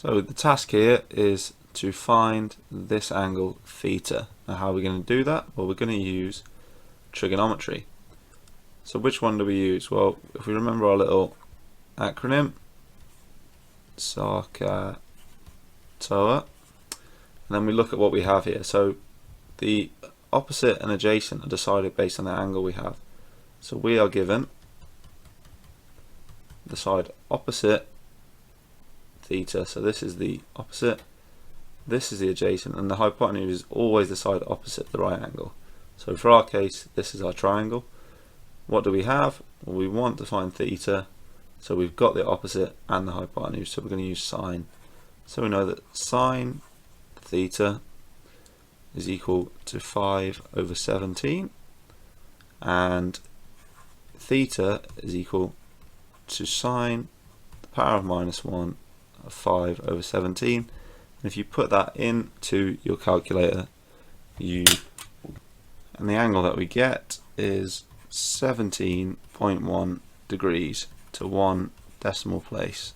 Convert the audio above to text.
So the task here is to find this angle theta. Now how are we going to do that? Well, we're going to use trigonometry. So which one do we use? Well, if we remember our little acronym, sohcahtoa, and then we look at what we have here. So the opposite and adjacent are decided based on the angle we have. So we are given the side opposite theta, so this is the opposite, this is the adjacent, and the hypotenuse is always the side opposite the right angle. So for our case, this is our triangle. What do we have? Well, we want to find theta, so we've got the opposite and the hypotenuse, so we're going to use sine. So we know that sine theta is equal to 5/17, and theta is equal to sine the power of -1 of 5/17. And if you put that into your calculator, and the angle that we get is 17.1 degrees to 1 decimal place.